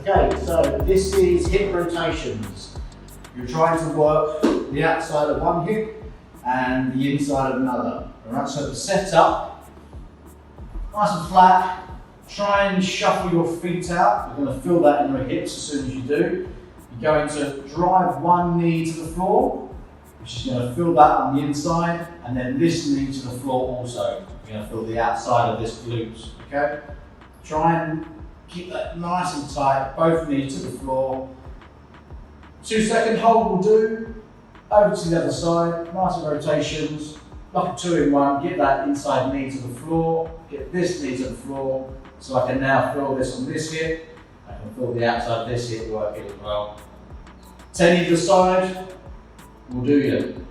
Okay, so this is hip rotations. You're trying to work the outside of one hip and the inside of another. Alright, so the setup, nice and flat. Try and shuffle your feet out. You're going to feel that in your hips as soon as you do. You're going to drive one knee to the floor, which is going to feel that on the inside, and then this knee to the floor also. You're going to feel the outside of this glute. Okay? Try and keep that nice and tight, both knees to the floor. 2-second hold will do. Over to the other side, nice rotations, like a 2-in-1. Get that inside knee to the floor, get this knee to the floor, so I can now feel this on this hip. I can feel the outside of this hip working as well. 10 either side will do you.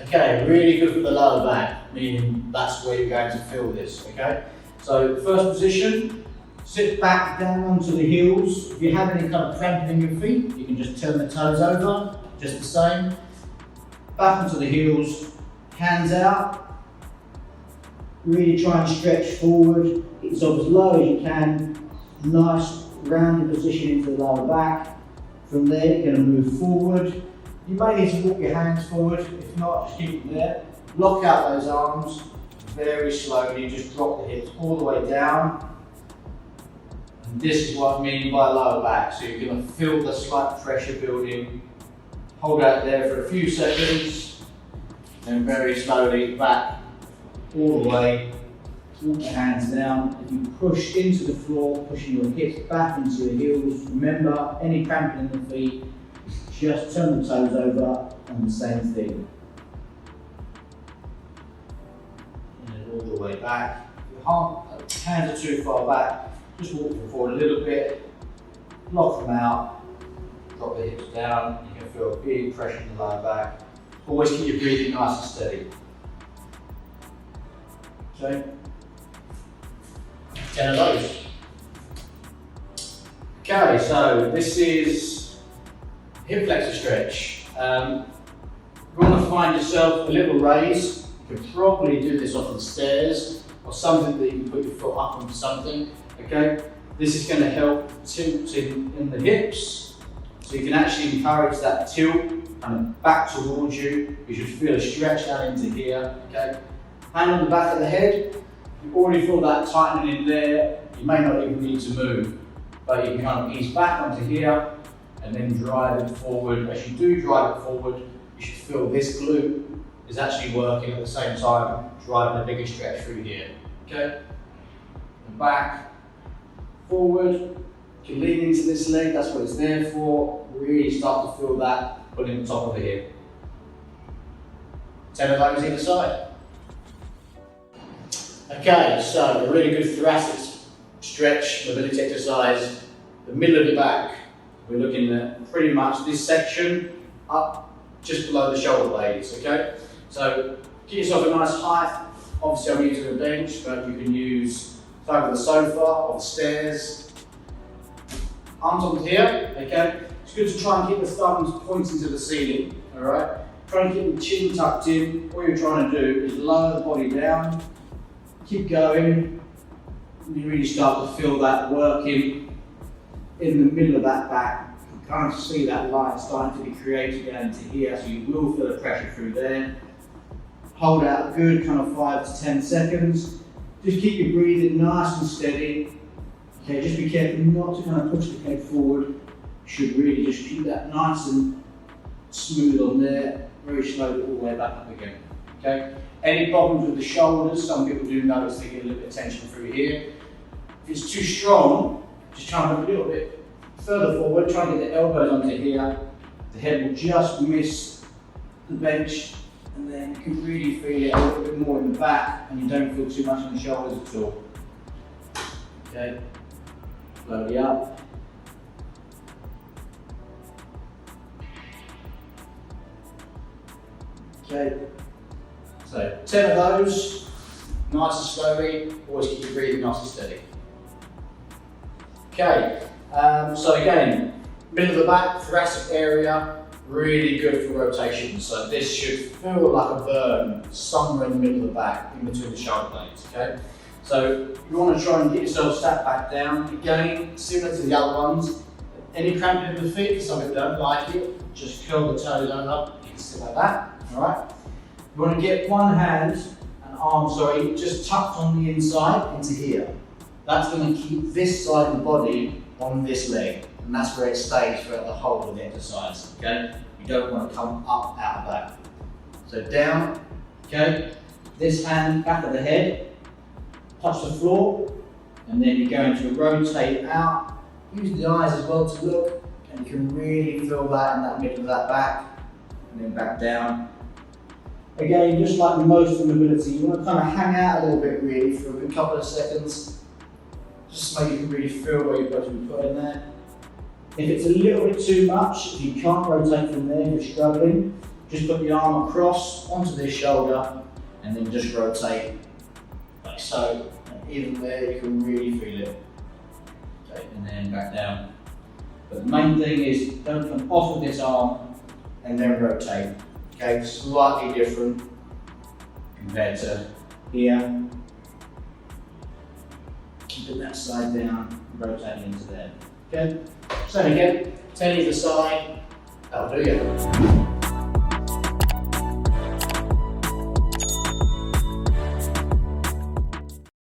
Okay, really good for the lower back, meaning that's where you're going to feel this, okay? So first position, sit back down onto the heels. If you have any kind of cramping in your feet, you can just turn the toes over, just the same. Back onto the heels, hands out. Really try and stretch forward. It's up as low as you can. Nice rounded position into the lower back. From there, you're going to move forward. You may need to walk your hands forward. If not, just keep them there. Lock out those arms very slowly. Just drop the hips all the way down. And this is what I mean by lower back. So you're going to feel the slight pressure building. Hold out there for a few seconds. Then very slowly back all the way. Walk your hands down. If you push into the floor, pushing your hips back into your heels, remember any cramping in the feet, just turn the toes over and the same thing. And all the way back. If your hands are too far back, just walk them forward a little bit, lock them out, drop the hips down. You can feel a big pressure in the lower back. Always keep your breathing nice and steady. Okay? 10 of those. Okay, so this is hip flexor stretch. You want to find yourself a little raise. You could probably do this off the stairs or something that you can put your foot up onto something. Okay, this is going to help tilt in the hips, so you can actually encourage that tilt kind of back towards you. You should feel a stretch down into here. Okay, hand on the back of the head. You already feel that tightening in there. You may not even need to move, but you can kind of ease back onto here and then drive it forward. As you do drive it forward, you should feel this glute is actually working at the same time, driving a bigger stretch through here. Okay, and back, forward. You can lean into this leg, that's what it's there for. Really start to feel that pulling the top of the hip. 10 of those either side. Okay, so a really good thoracic stretch, mobility exercise. The middle of the back, we're looking at pretty much this section up just below the shoulder blades, okay? So get yourself a nice height. Obviously I'm using a bench, but you can use over the sofa or the stairs. Arms on here, okay? It's good to try and keep the thumbs pointing to the ceiling, all right? Try and keep the chin tucked in. What you're trying to do is lower the body down, keep going. You really start to feel that working in the middle of that back. You can kind of see that line starting to be created down into here, so you will feel the pressure through there. Hold out a good kind of 5 to 10 seconds. Just keep your breathing nice and steady. Okay, just be careful not to kind of push the head forward. You should really just keep that nice and smooth on there. Very slowly all the way back up again. Okay. Any problems with the shoulders? Some people do notice they get a little bit of tension through here. If it's too strong, just try and move a little bit further forward. Try and get the elbows onto here. The head will just miss the bench, and then you can really feel it a little bit more in the back, and you don't feel too much on the shoulders at all. Okay, slowly up. Okay, so 10 of those, nice and slowly. Always keep your breathing nice and steady. Okay, so again, middle of the back, thoracic area, really good for rotation. So this should feel like a burn somewhere in the middle of the back, in between the shoulder blades, okay? So you want to try and get yourself sat back down. Again, similar to the other ones. Any cramping in the feet, some of you don't like it, just curl the toes over. You can sit like that, all right? You want to get one hand and arm, just tucked on the inside into here. That's going to keep this side of the body on this leg, and that's where it stays throughout the whole of the exercise, okay? You don't want to come up out of that. So down, okay? This hand back at the head, touch the floor, and then you're going to rotate out. Use the eyes as well to look, and you can really feel that in that middle of that back, and then back down. Again, just like most of the mobility, you want to kind of hang out a little bit really for a good couple of seconds, just so you can really feel where you're supposed to be put in there. If it's a little bit too much, if you can't rotate from there, if you're struggling, just put the arm across onto this shoulder, and then just rotate like so. And even there, you can really feel it. And then back down. But the main thing is don't come off of this arm and then rotate. Okay, slightly different compared to here. Keeping that side down, rotating into there. Okay, so again, 10 either side, that'll do you.